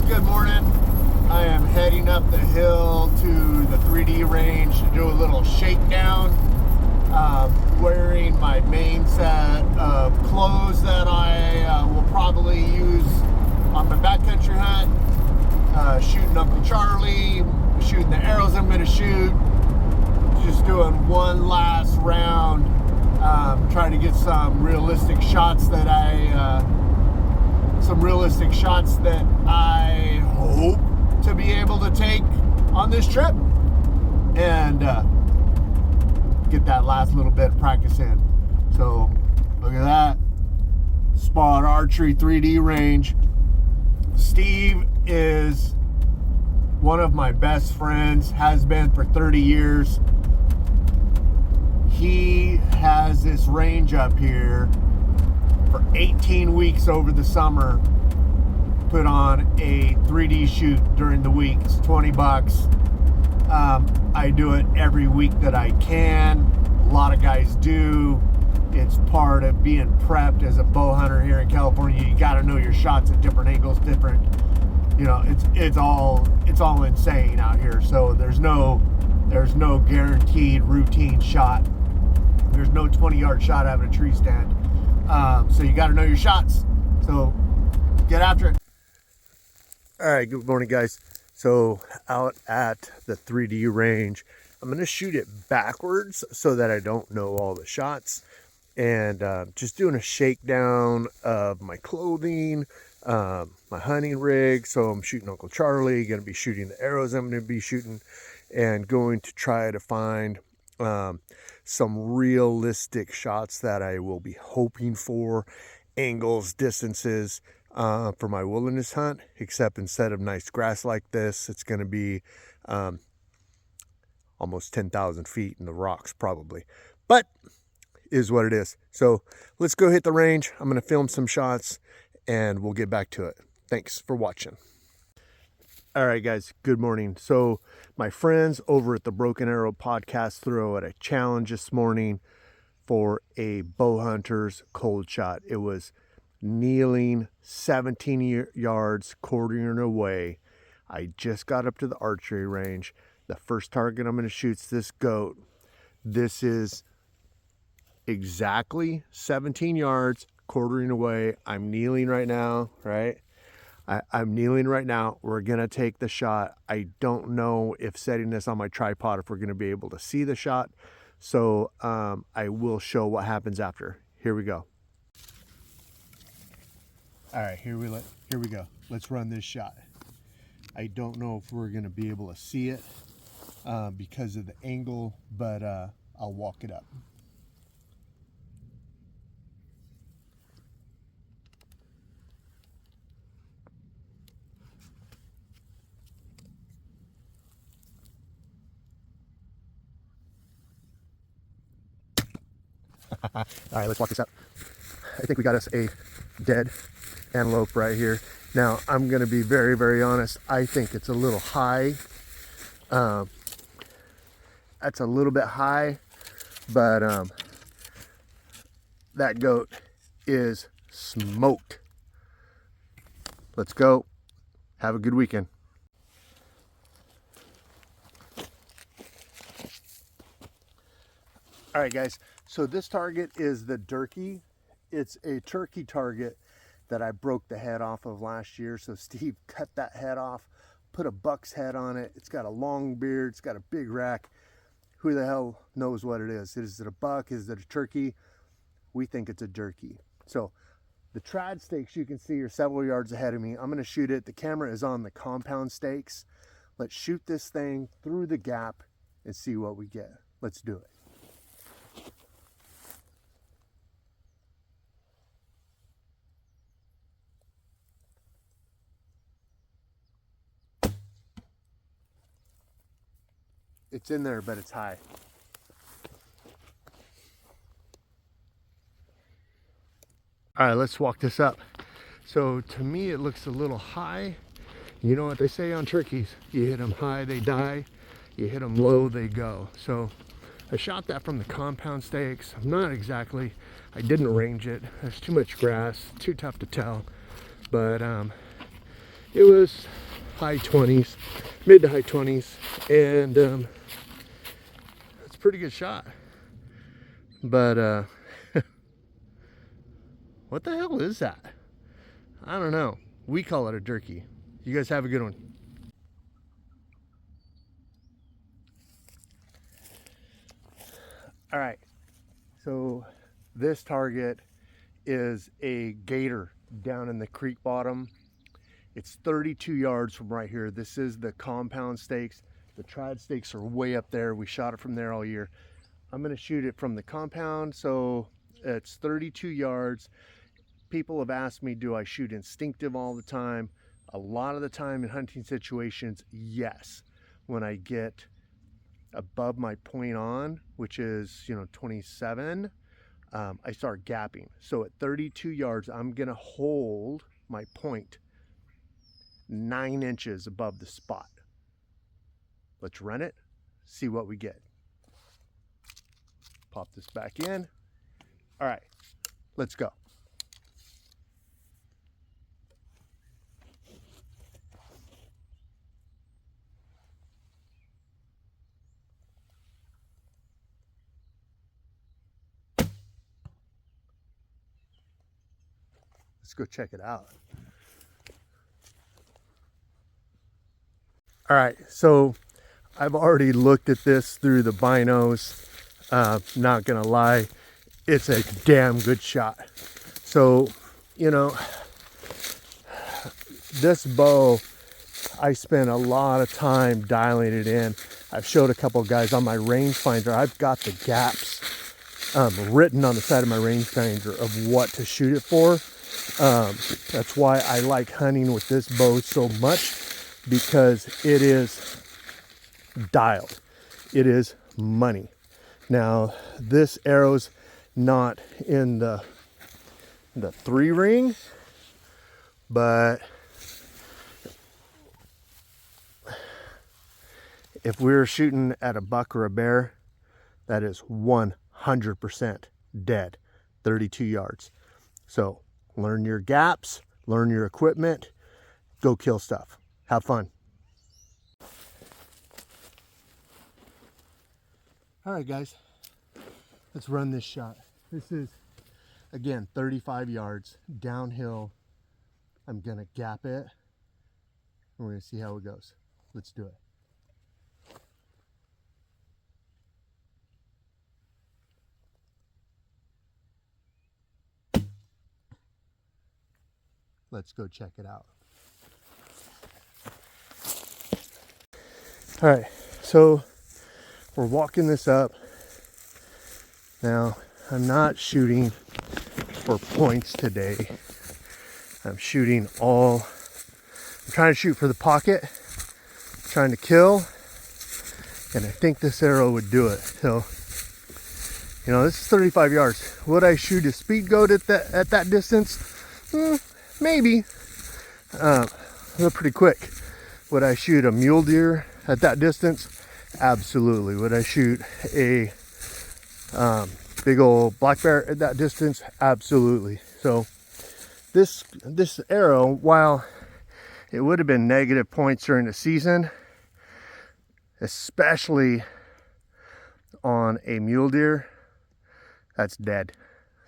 Good morning. I am heading up the hill to the 3D range to do a little shakedown. Wearing my main set of clothes that I will probably use on my backcountry hunt. Shooting Uncle Charlie, shooting the arrows I'm going to shoot. Just doing one last round. Trying to get some realistic shots that I hope to be able to take on this trip, and get that last little bit of practice in. So look at that, Spot Archery 3D range. Steve is one of my best friends, has been for 30 years. He has this range up here for 18 weeks over the summer. Put on a 3D shoot during the week. It's $20. I do it every week that I can. A lot of guys do. It's part of being prepped as a bow hunter here in California. You got to know your shots at different angles, different. You know, it's all insane out here. So there's no guaranteed routine shot. There's no 20-yard shot out of a tree stand. So you got to know your shots. So get after it. All right, good morning, guys. So out at the 3D range, I'm going to shoot it backwards so that I don't know all the shots, and just doing a shakedown of my clothing, my hunting rig. So I'm shooting Uncle Charlie, going to be shooting the arrows I'm going to be shooting, and going to try to find some realistic shots that I will be hoping for, angles, distances, for my wilderness hunt, except instead of nice grass like this, it's going to be almost 10,000 feet in the rocks probably, but is what it is. So let's go hit the range. I'm going to film some shots and we'll get back to it. Thanks for watching. All right, guys, good morning. So my friends over at the Broken Arrow podcast threw out a challenge this morning for a bow hunter's cold shot. It was kneeling 17 yards, quartering away. I just got up to the archery range. The first target I'm going to shoot is this goat. This is exactly 17 yards, quartering away. I'm kneeling right now, right? I'm kneeling right now. We're going to take the shot. I don't know if setting this on my tripod, if we're going to be able to see the shot. So I will show what happens after. Here we go. All right, here we go. Let's run this shot. I don't know if we're going to be able to see it because of the angle, but I'll walk it up. All right, let's walk this up. I think we got us a dead antelope right here. Now, I'm going to be very, very honest. I think it's a little high. That's a little bit high, but that goat is smoked. Let's go. Have a good weekend. All right, guys. So this target is the Durkee. It's a turkey target that I broke the head off of last year. So Steve cut that head off, put a buck's head on it. It's got a long beard. It's got a big rack. Who the hell knows what it is? Is it a buck? Is it a turkey? We think it's a Durkee. So the trad stakes you can see are several yards ahead of me. I'm going to shoot it. The camera is on the compound stakes. Let's shoot this thing through the gap and see what we get. Let's do it. It's in there, but it's high. All right, let's walk this up. So to me, it looks a little high. You know what they say on turkeys? You hit them high, they die. You hit them low, they go. So I shot that from the compound stakes. I didn't range it. There's too much grass, too tough to tell. But It was high 20s, mid to high 20s, and it's a pretty good shot. But what the hell is that? I don't know. We call it a turkey. You guys have a good one. All right, so this target is a gator down in the creek bottom. It's 32 yards from right here. This is the compound stakes. The trad stakes are way up there. We shot it from there all year. I'm gonna shoot it from the compound, so it's 32 yards. People have asked me, do I shoot instinctive all the time? A lot of the time in hunting situations, yes. When I get above my point on, which is 27, I start gapping. So at 32 yards, I'm gonna hold my point 9 inches above the spot. Let's run it, see what we get. Pop this back in. All right, let's go. Let's go check it out. All right, so I've already looked at this through the binos. Not gonna lie, it's a damn good shot. So, this bow, I spent a lot of time dialing it in. I've showed a couple of guys on my rangefinder. I've got the gaps written on the side of my rangefinder of what to shoot it for. That's why I like hunting with this bow so much, because it is dialed. It is money. Now, this arrow's not in the 3 ring, but if we were shooting at a buck or a bear, that is 100% dead, 32 yards. So learn your gaps, learn your equipment, go kill stuff. Have fun. All right, guys, let's run this shot. This is, again, 35 yards downhill. I'm gonna gap it, and we're gonna see how it goes. Let's do it. Let's go check it out. All right, so we're walking this up. Now, I'm not shooting for points today. I'm trying to shoot for the pocket, trying to kill, and I think this arrow would do it. So, this is 35 yards. Would I shoot a speed goat at that distance? Maybe. They're pretty quick. Would I shoot a mule deer at that distance? Absolutely. Would I shoot a big old black bear at that distance? Absolutely. So this arrow, while it would have been negative points during the season, especially on a mule deer, that's dead.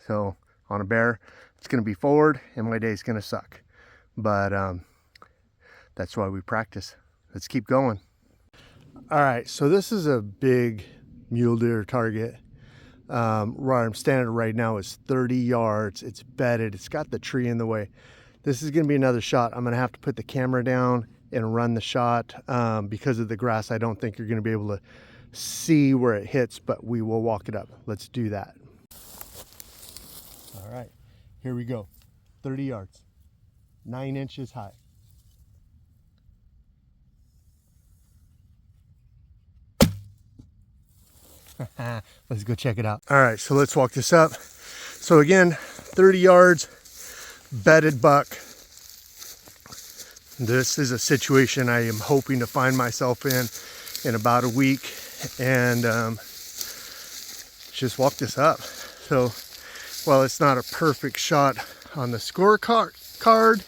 So on a bear, it's going to be forward and my day's going to suck. But that's why we practice. Let's keep going. All right, so this is a big mule deer target. Where I'm standing right now is 30 yards. It's bedded. It's got the tree in the way. This is going to be another shot. I'm going to have to put the camera down and run the shot. Because of the grass, I don't think you're going to be able to see where it hits, but we will walk it up. Let's do that. All right, here we go. 30 yards, 9 inches high. Let's go check it out. All right, so let's walk this up. So again, 30 yards, bedded buck. This is a situation I am hoping to find myself in about a week, and just walk this up. So while it's not a perfect shot on the scorecard,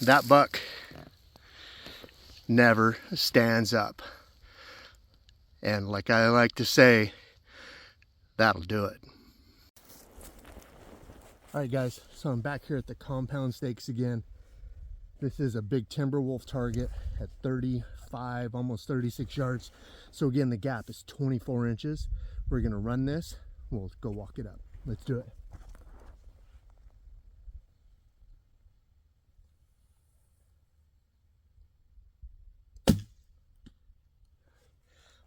that buck never stands up. And like I like to say, that'll do it. All right guys, so I'm back here at the compound stakes again. This is a big timber wolf target at 35, almost 36 yards. So again, the gap is 24 inches. We're gonna run this, we'll go walk it up. Let's do it.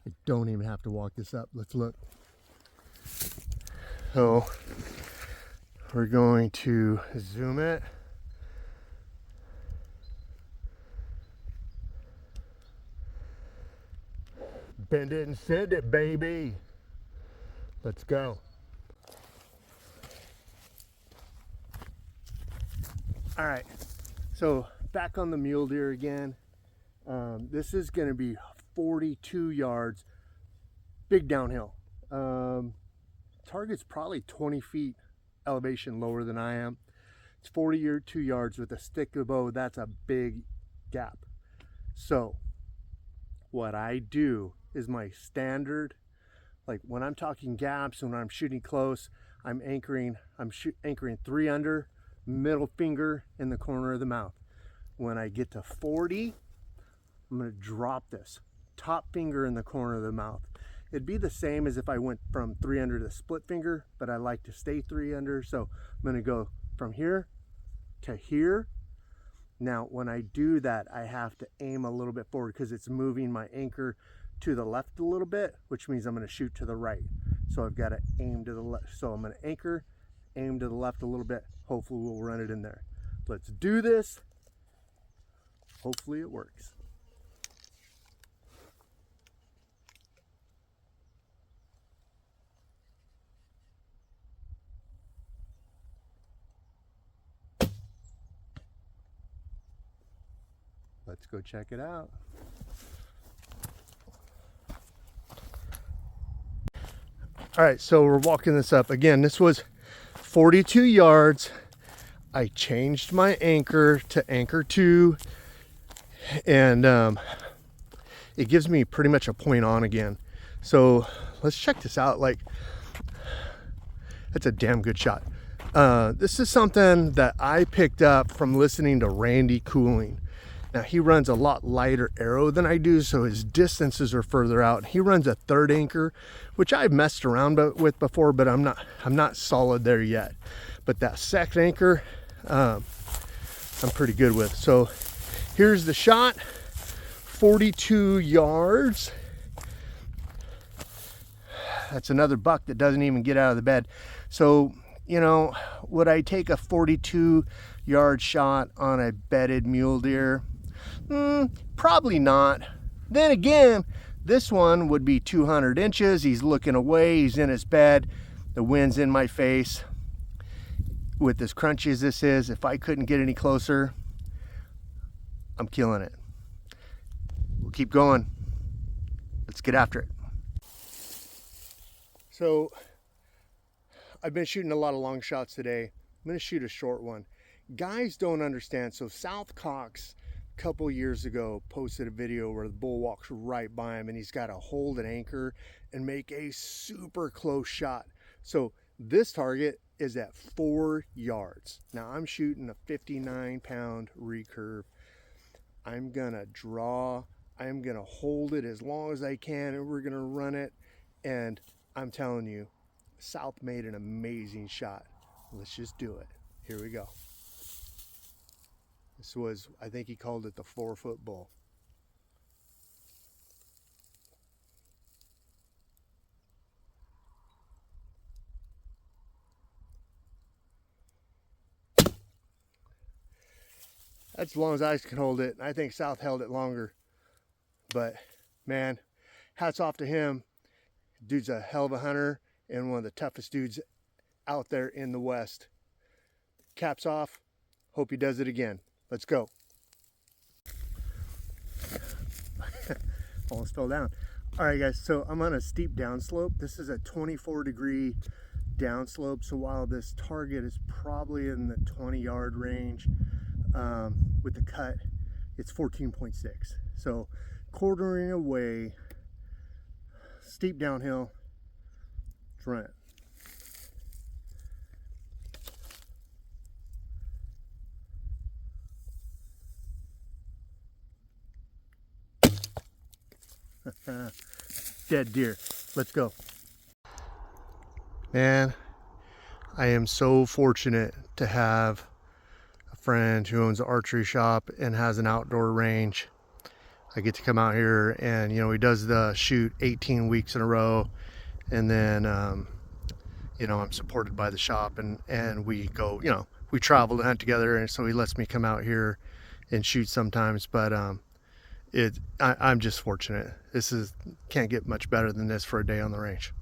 I don't even have to walk this up. Let's look. So we're going to zoom it. Bend it and send it, baby. Let's go. All right, so back on the mule deer again. This is gonna be 42 yards, big downhill. Target's probably 20 feet elevation lower than I am. It's 42 yards with a stick of bow. That's a big gap. So what I do is my standard, like when I'm talking gaps, when I'm shooting close, I'm anchoring 3 under, middle finger in the corner of the mouth. When I get to 40, I'm gonna drop this, top finger in the corner of the mouth. It'd be the same as if I went from 3 under to split finger, but I like to stay 3 under. So I'm gonna go from here to here. Now, when I do that, I have to aim a little bit forward because it's moving my anchor to the left a little bit, which means I'm gonna shoot to the right. So I've gotta aim to the left. So I'm gonna anchor, aim to the left a little bit. Hopefully we'll run it in there. Let's do this. Hopefully it works. Let's go check it out. All right, so we're walking this up. Again, this was 42 yards. I changed my anchor to anchor 2, and it gives me pretty much a point on again. So let's check this out. Like, that's a damn good shot. This is something that I picked up from listening to Randy Cooling. Now he runs a lot lighter arrow than I do, so his distances are further out. He runs a 3rd anchor, which I've messed around with before, but I'm not solid there yet. But that 2nd anchor, I'm pretty good with. So here's the shot, 42 yards. That's another buck that doesn't even get out of the bed. So, you know, would I take a 42 yard shot on a bedded mule deer? Probably not. Then again, this one would be 200 inches. He's looking away, he's in his bed, the wind's in my face. With as crunchy as this is, if I couldn't get any closer, I'm killing it. We'll keep going. Let's get after it. So I've been shooting a lot of long shots today. I'm gonna shoot a short one. Guys don't understand. So South Cox a couple years ago posted a video where the bull walks right by him and he's got to hold an anchor and make a super close shot. So this target is at 4 yards. Now I'm shooting a 59-pound recurve. I'm gonna draw, I'm gonna hold it as long as I can, and we're gonna run it. And I'm telling you, South made an amazing shot. Let's just do it. Here we go. This was, I think he called it the 4-foot bull. That's as long as I can hold it. I think South held it longer. But man, hats off to him. Dude's a hell of a hunter and one of the toughest dudes out there in the West. Caps off. Hope he does it again. Let's go. Almost fell down. All right, guys, so I'm on a steep downslope. This is a 24-degree downslope. So while this target is probably in the 20-yard range, with the cut it's 14.6. So quartering away, steep downhill, let's run it. Dead deer. Let's go. Man, I am so fortunate to have a friend who owns an archery shop and has an outdoor range. I get to come out here and, you know, he does the shoot 18 weeks in a row. And then, you know, I'm supported by the shop and we go, you know, we travel to hunt together. And so he lets me come out here and shoot sometimes. But I'm just fortunate. This is, can't get much better than this for a day on the range.